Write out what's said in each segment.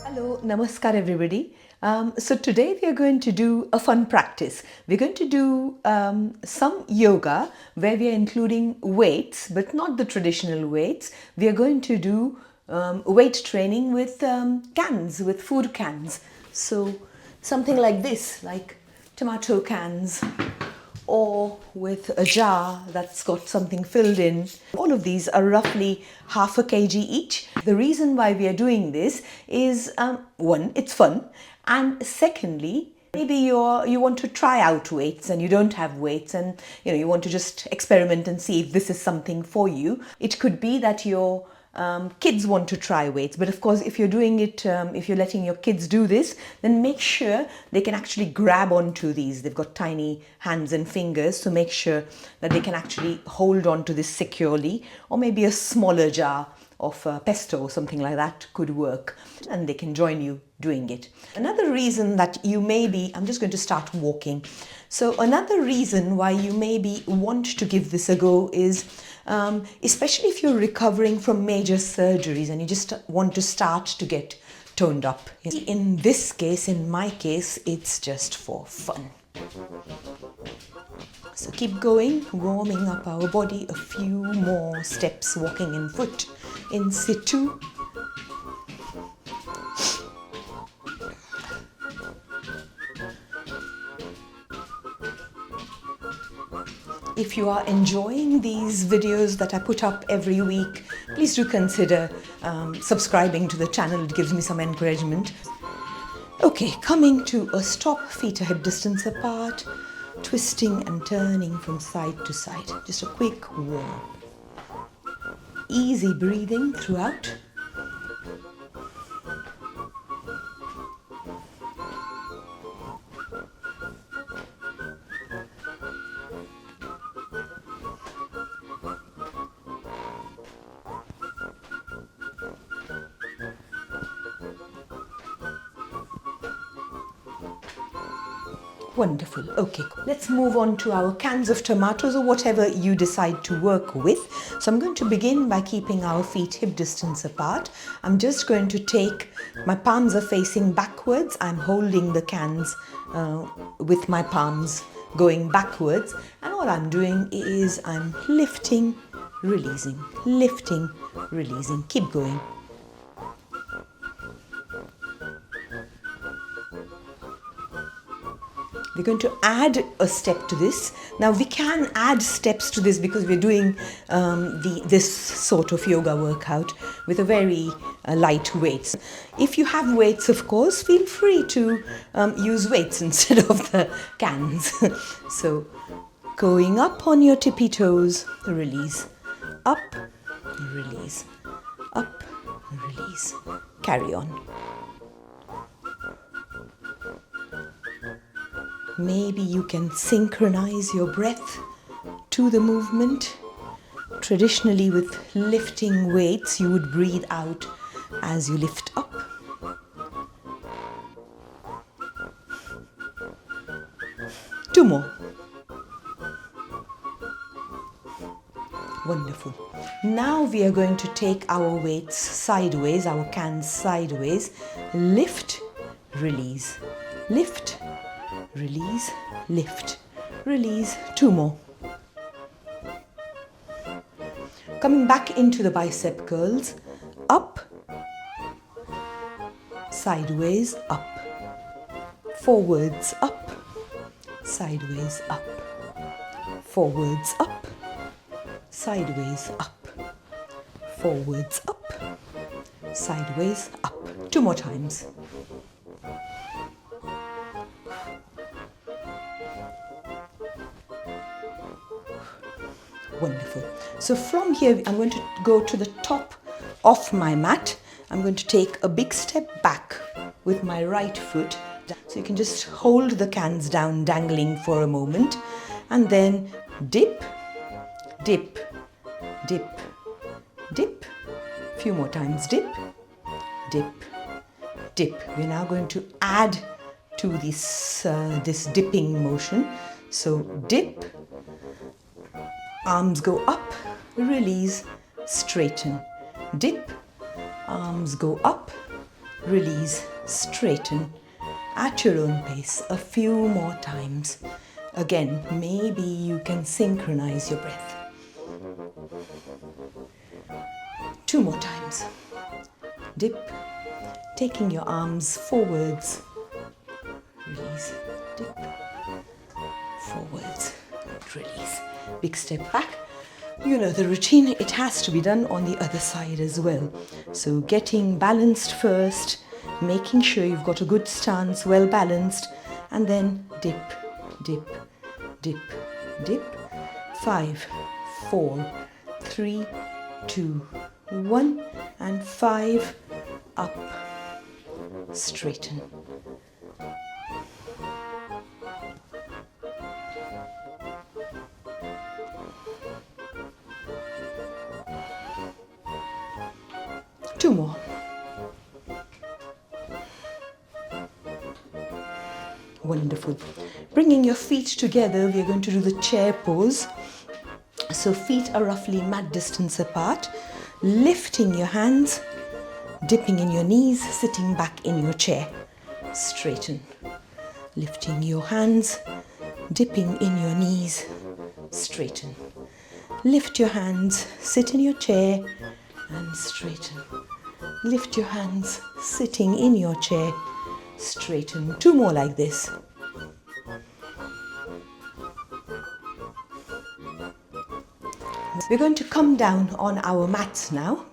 Hello, namaskar everybody. So today we are going to do a fun practice. We're going to do some yoga where we are including weights, but not the traditional weights. We are going to do weight training with cans, with food cans. So something like this, like tomato cans, or with a jar that's got something filled in. All of these are roughly half a kg each. The reason why we are doing this is one, it's fun, and secondly, maybe you want to try out weights and you don't have weights, and you want to just experiment and see if this is something for you. It could be that your kids want to try weights, but of course if you're doing it, if you're letting your kids do this, then make sure they can actually grab onto these. They've got tiny hands and fingers, so make sure that they can actually hold on to this securely, or maybe a smaller jar of pesto or something like that could work, and they can join you doing it. Another reason that you may be, I'm just going to start walking. So another reason why you maybe want to give this a go is especially if you're recovering from major surgeries and you just want to start to get toned up. In this case, in my case, it's just for fun. So keep going, warming up our body, a few more steps, walking in foot, in situ. If you are enjoying these videos that I put up every week, please do consider subscribing to the channel. It gives me some encouragement. Okay, coming to a stop, feet are hip distance apart, twisting and turning from side to side. Just a quick warm up. Easy breathing throughout. Wonderful. Okay, let's move on to our cans of tomatoes or whatever you decide to work with. So I'm going to begin by keeping our feet hip distance apart. I'm just going to take, my palms are facing backwards. I'm holding the cans with my palms going backwards. And all I'm doing is I'm lifting, releasing, lifting, releasing. Keep going. We're going to add a step to this. Now we can add steps to this because we're doing this sort of yoga workout with a very light weights. If you have weights, of course, feel free to use weights instead of the cans. So going up on your tippy toes, release, up, release, up, release. Carry on. Maybe you can synchronize your breath to the movement. Traditionally, with lifting weights, you would breathe out as you lift up. Two more. Wonderful. Now we are going to take our weights sideways, our cans sideways. Lift, release, lift, release, lift, release. Two more. Coming back into the bicep curls. Up, sideways, up, forwards, up, sideways, up, forwards, up, sideways, up, forwards, up, sideways, up. Two more times. Wonderful. So from here, I'm going to go to the top of my mat. I'm going to take a big step back with my right foot. So you can just hold the cans down, dangling for a moment, and then dip, dip, dip, dip. A few more times. Dip, dip, dip. We're now going to add to this dipping motion. So dip, arms go up, release, straighten, dip, arms go up, release, straighten at your own pace a few more times. Again, maybe you can synchronize your breath. 2 more times. Dip, taking your arms forwards, release, dip, forwards, release. Big step back. You know the routine, it has to be done on the other side as well. So getting balanced first, making sure you've got a good stance, well balanced, and then dip, dip, dip, dip. 5, 4, 3, 2, 1, and 5, up, straighten. Two more. Wonderful. Bringing your feet together, we are going to do the chair pose. So feet are roughly mat distance apart. Lifting your hands, dipping in your knees, sitting back in your chair. Straighten. Lifting your hands, dipping in your knees, straighten. Lift your hands, sit in your chair, and straighten. Lift your hands, sitting in your chair, straighten. 2 more like this. We're going to come down on our mats now.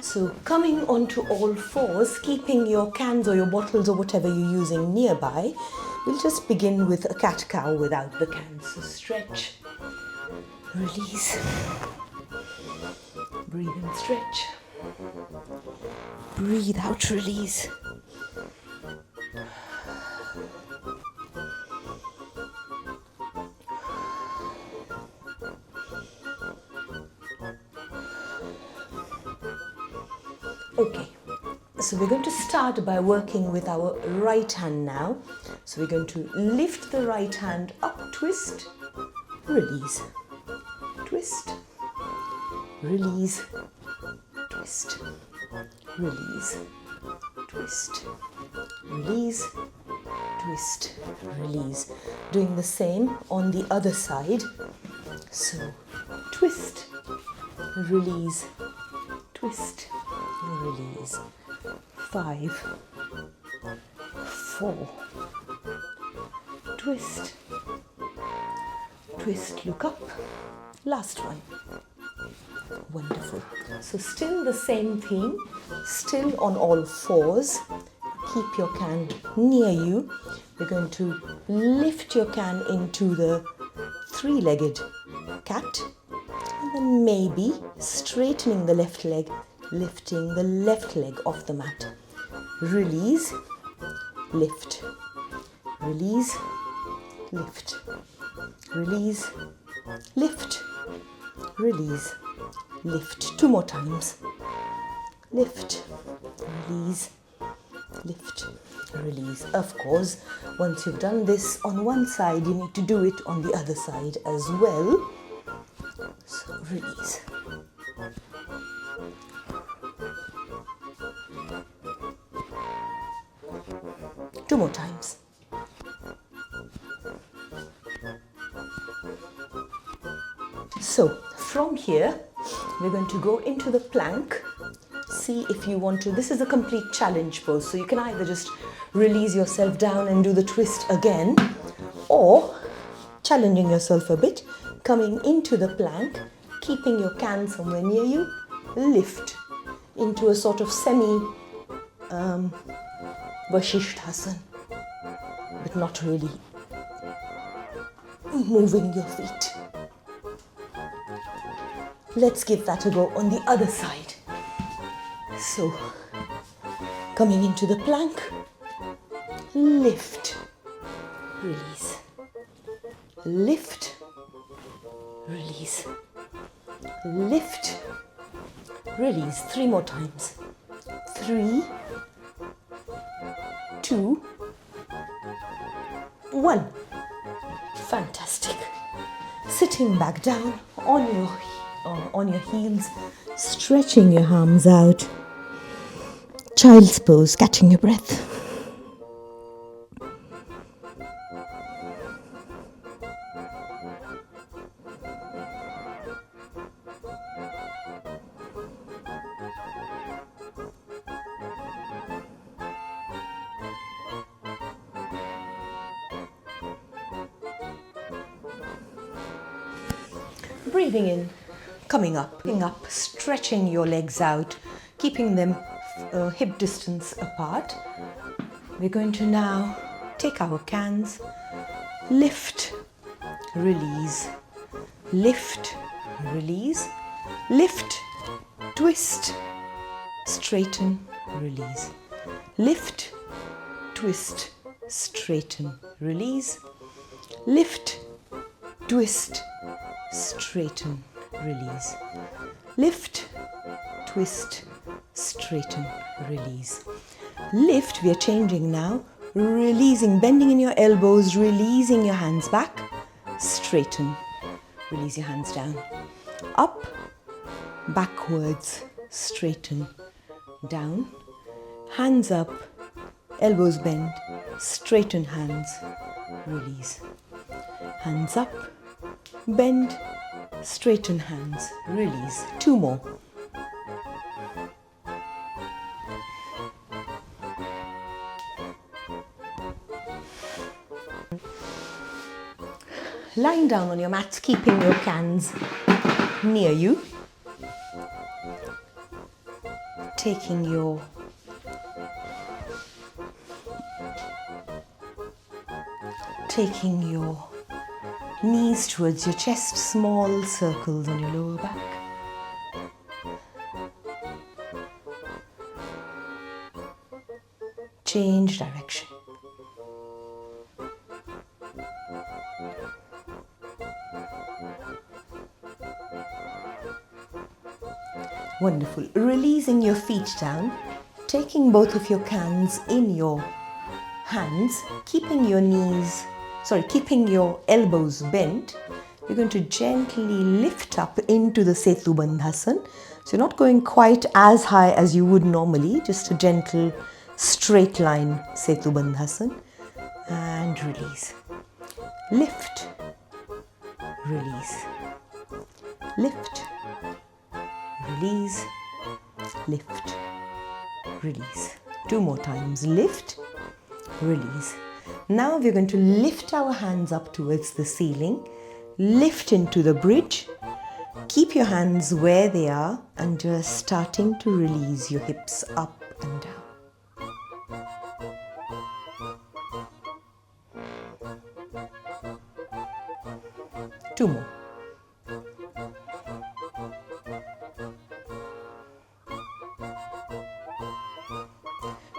So coming onto all fours, keeping your cans or your bottles or whatever you're using nearby, we'll just begin with a cat-cow without the cans. So stretch, release, breathe in, stretch, breathe out, release. Okay, so we're going to start by working with our right hand now. So we're going to lift the right hand up, twist, release, twist, release, twist, release, twist, release, twist, release. Doing the same on the other side. So twist, release, twist, release. 5, 4, twist, twist, look up. Last one. Wonderful. So still the same theme, still on all fours. Keep your can near you. We're going to lift your can into the 3-legged cat, and then maybe straightening the left leg, lifting the left leg off the mat. Release, lift, release, lift, release, lift, release, lift. 2 more times. Lift, release, lift, release. Of course, once you've done this on one side, you need to do it on the other side as well. So release. Two more times. So from here, we're going to go into the plank. See if you want to. This is a complete challenge pose, so you can either just release yourself down and do the twist again, or challenging yourself a bit, coming into the plank, keeping your can somewhere near you, lift into a sort of semi Vasishthasana, but not really moving your feet. Let's give that a go on the other side. So, coming into the plank, lift, release, lift, release, lift, release. 3 more times. 3, 2, 1. Fantastic. Sitting back down on your heels, stretching your arms out. Child's pose, catching your breath. Breathing in, coming up, stretching your legs out, keeping them hip distance apart. We're going to now take our cans, lift, release, lift, release, lift, twist, straighten, release, lift, twist, straighten, release, lift, twist, straighten, release, lift, twist, straighten, release, lift. We are changing now, releasing, bending in your elbows, releasing your hands back, straighten, release your hands down, up, backwards, straighten, down, hands up, elbows bend, straighten hands, release, hands up, bend, straighten hands, release. 2 more. Lying down on your mats, keeping your cans near you. Taking your knees towards your chest, small circles on your lower back. Change direction. Wonderful. Releasing your feet down, taking both of your cans in your hands, keeping your elbows bent. You're going to gently lift up into the Setu Bandhasan. So you're not going quite as high as you would normally, just a gentle straight line Setu Bandhasan. And release. Lift, release, lift, release, lift, release. 2 more times. Lift, release. Now we're going to lift our hands up towards the ceiling, lift into the bridge, keep your hands where they are and just starting to release your hips up and down. Two more.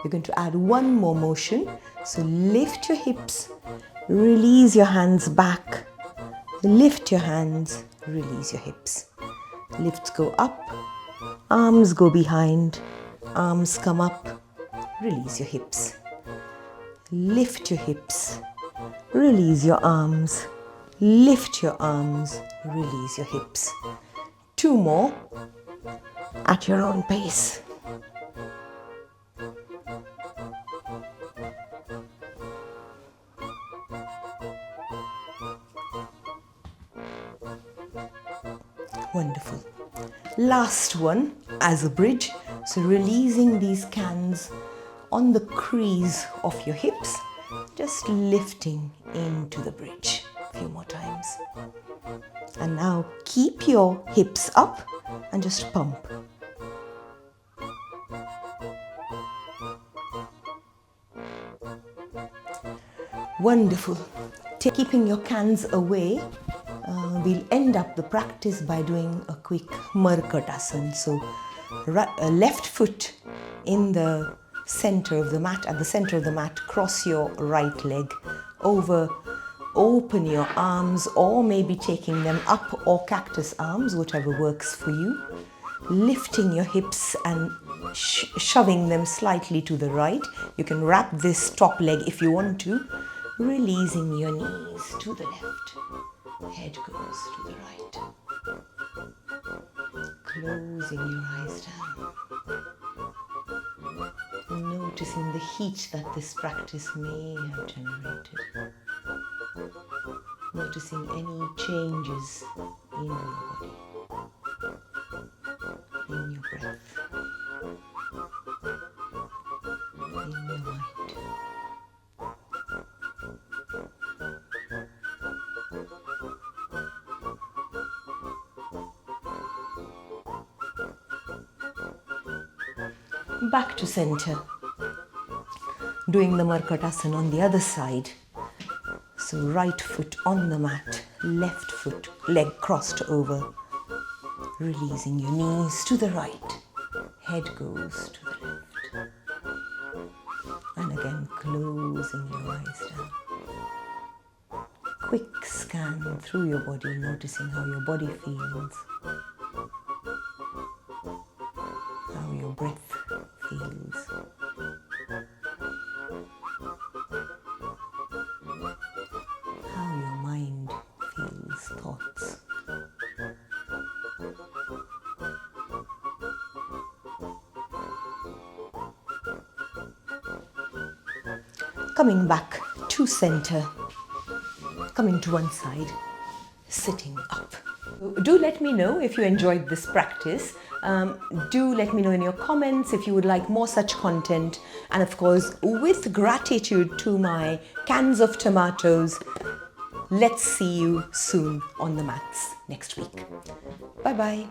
You're going to add 1 more motion. So lift your hips, release your hands back, lift your hands, release your hips. Lifts go up, arms go behind, arms come up, release your hips. Lift your hips, release your arms, lift your arms, release your hips. 2 more at your own pace. Wonderful. Last one as a bridge. So releasing these cans on the crease of your hips, just lifting into the bridge a few more times. And now keep your hips up and just pump. Wonderful. Keeping your cans away, we'll end up the practice by doing a quick Markatasan. So left foot in the center of the mat, at the center of the mat, cross your right leg over, open your arms, or maybe taking them up, or cactus arms, whichever works for you. Lifting your hips and shoving them slightly to the right. You can wrap this top leg if you want to. Releasing your knees to the left. Head goes to the right. Closing your eyes down. Noticing the heat that this practice may have generated. Noticing any changes in your body, in your breath, in your mind. Back to center. Doing the Markatasan on the other side. So right foot on the mat, left foot, leg crossed over. Releasing your knees to the right. Head goes to the left. And again closing your eyes down. Quick scan through your body, noticing how your body feels. How your breath feels. How your mind feels, thoughts. Coming back to center, coming to one side, sitting up. Do let me know if you enjoyed this practice. Do let me know in your comments if you would like more such content. And of course, with gratitude to my cans of tomatoes, let's see you soon on the mats next week. Bye bye.